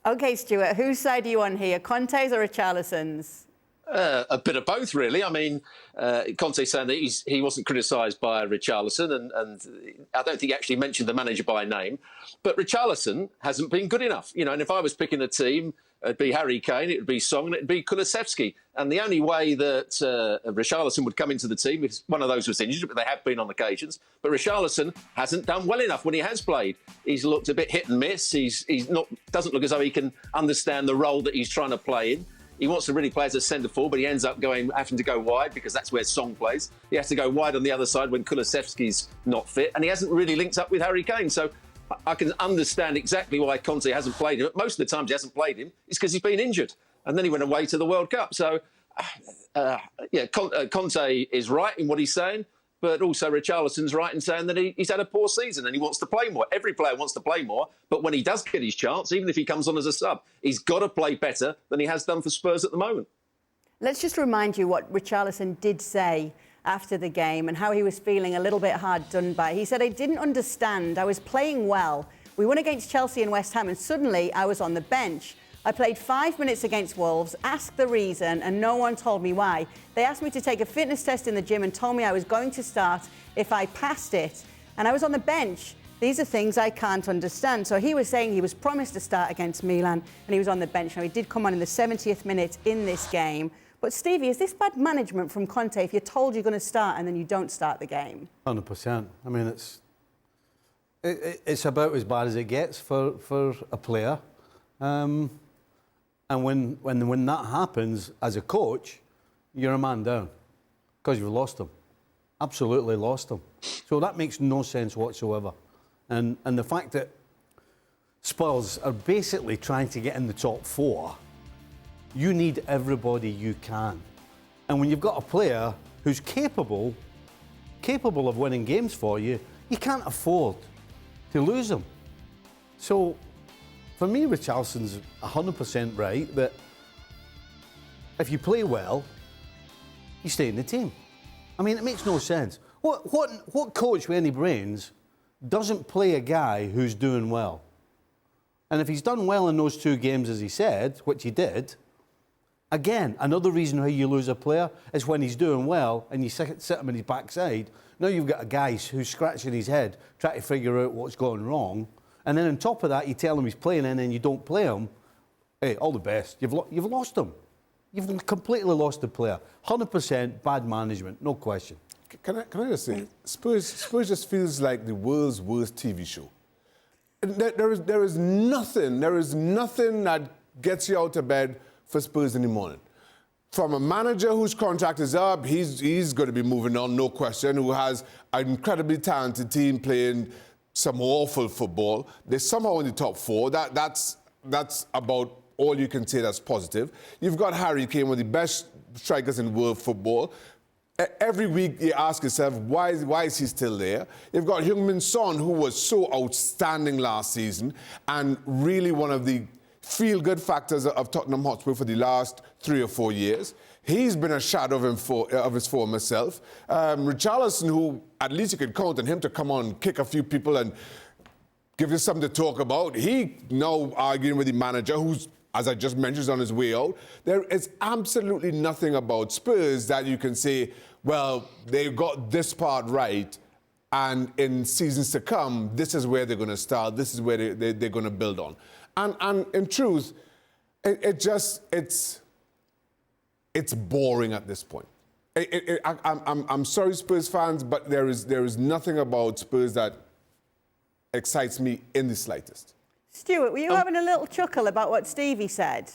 OK, Stuart, whose side are you on here, Conte's or Richarlison's? A bit of both, really. I mean, Conte saying that he wasn't criticised by Richarlison, and I don't think he actually mentioned the manager by name. But Richarlison hasn't been good enough, you know. And if I was picking a team, it'd be Harry Kane, it'd be Song, and it'd be Kulusevski. And the only way that Richarlison would come into the team if one of those was injured, but they have been on occasions. But Richarlison hasn't done well enough when he has played. He's looked a bit hit and miss. He's not doesn't look as though he can understand the role that he's trying to play in. He wants to really play as a centre-forward, but he ends up having to go wide because that's where Song plays. He has to go wide on the other side when Kulusevski's not fit, and he hasn't really linked up with Harry Kane. So I can understand exactly why Conte hasn't played him. Most of the times he hasn't played him is because he's been injured, and then he went away to the World Cup. So, Conte is right in what he's saying, but also Richarlison's right in saying that he's had a poor season and he wants to play more. Every player wants to play more, but when he does get his chance, even if he comes on as a sub, he's got to play better than he has done for Spurs at the moment. Let's just remind you what Richarlison did say after the game and how he was feeling a little bit hard done by. He said, "I didn't understand. I was playing well. We won against Chelsea and West Ham, and suddenly I was on the bench. I played 5 minutes against Wolves, asked the reason, and no one told me why. They asked me to take a fitness test in the gym and told me I was going to start if I passed it. And I was on the bench. These are things I can't understand." So he was saying he was promised to start against Milan, and he was on the bench. Now, he did come on in the 70th minute in this game. But, Stevie, is this bad management from Conte if you're told you're going to start and then you don't start the game? 100%. I mean, it's about as bad as it gets for a player. And when that happens, as a coach, you're a man down because you've lost him. Absolutely lost him. So that makes no sense whatsoever. And the fact that Spurs are basically trying to get in the top four, you need everybody you can. And when you've got a player who's capable of winning games for you, you can't afford to lose him. So, for me, Richarlison's 100% right that if you play well, you stay in the team. I mean, it makes no sense. What coach with any brains doesn't play a guy who's doing well? And if he's done well in those 2 games, as he said, which he did, again, another reason why you lose a player is when he's doing well and you sit him in his backside. Now you've got a guy who's scratching his head, trying to figure out what's going wrong. And then on top of that, you tell him he's playing and then you don't play him. Hey, all the best. You've lost him. You've completely lost the player. 100% bad management, no question. Can I just say, Spurs just feels like the world's worst TV show. There is nothing that gets you out of bed for Spurs in the morning. From a manager whose contract is up, he's going to be moving on, no question, who has an incredibly talented team playing some awful football. They're somehow in the top 4. That's about all you can say that's positive. You've got Harry Kane, one of the best strikers in world football. Every week you ask yourself, why is he still there? You've got Heung-min Son, who was so outstanding last season and really one of the feel-good factors of Tottenham Hotspur for the last 3 or 4 years. He's been a shadow of his former self. Richarlison, who at least you could count on him to come on, kick a few people and give you something to talk about. He now arguing with the manager, who's, as I just mentioned, is on his way out. There is absolutely nothing about Spurs that you can say, well, they got this part right, and in seasons to come, this is where they're going to start, this is where they're going to build on. And in truth, it's boring at this point. I'm sorry, Spurs fans, but there is nothing about Spurs that excites me in the slightest. Stuart, were you having a little chuckle about what Stevie said?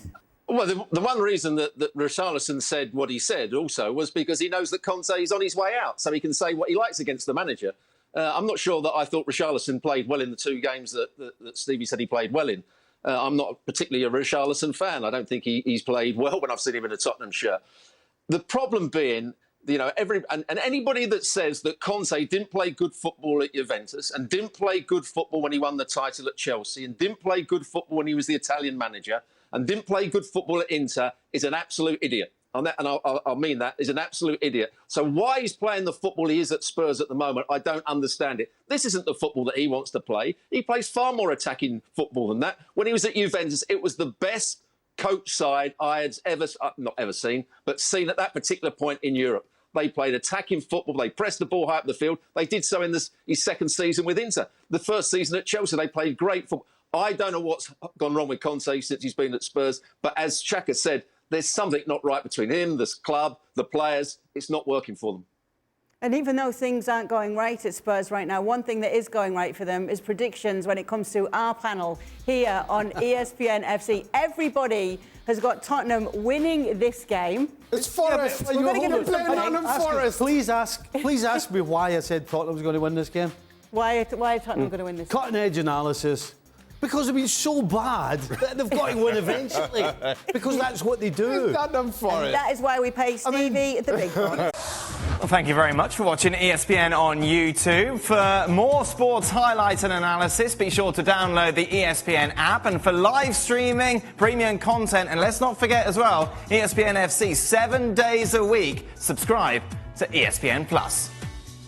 Well, the one reason that Richarlison said what he said also was because he knows that Conte is on his way out, so he can say what he likes against the manager. I'm not sure that I thought Richarlison played well in the 2 games that Stevie said he played well in. I'm not particularly a Richarlison fan. I don't think he's played well when I've seen him in a Tottenham shirt. The problem being, you know, and anybody that says that Conte didn't play good football at Juventus and didn't play good football when he won the title at Chelsea and didn't play good football when he was the Italian manager and didn't play good football at Inter is an absolute idiot. and I'll mean that, is an absolute idiot. So why he's playing the football he is at Spurs at the moment, I don't understand it. This isn't the football that he wants to play. He plays far more attacking football than that. When he was at Juventus, it was the best coach side I had not ever seen, but seen at that particular point in Europe. They played attacking football. They pressed the ball high up the field. They did so in his second season with Inter. The first season at Chelsea, they played great football. I don't know what's gone wrong with Conte since he's been at Spurs, but as Xhaka said, there's something not right between him, this club, the players. It's not working for them. And even though things aren't going right at Spurs right now, one thing that is going right for them is predictions when it comes to our panel here on ESPN FC. Everybody has got Tottenham winning this game. It's Forest. We're going to give them some Nottingham Forest. Please ask me why I said Tottenham was going to win this game. Why are Tottenham going to win this game? Cutting edge analysis. Because they've been so bad that they've got to win eventually. Because that's what they do. It's Nottingham Forest. And that is why we pay Stevie the big one. Well, thank you very much for watching ESPN on YouTube. For more sports highlights and analysis, be sure to download the ESPN app. And for live streaming, premium content, and let's not forget as well, ESPN FC 7 days a week. Subscribe to ESPN Plus.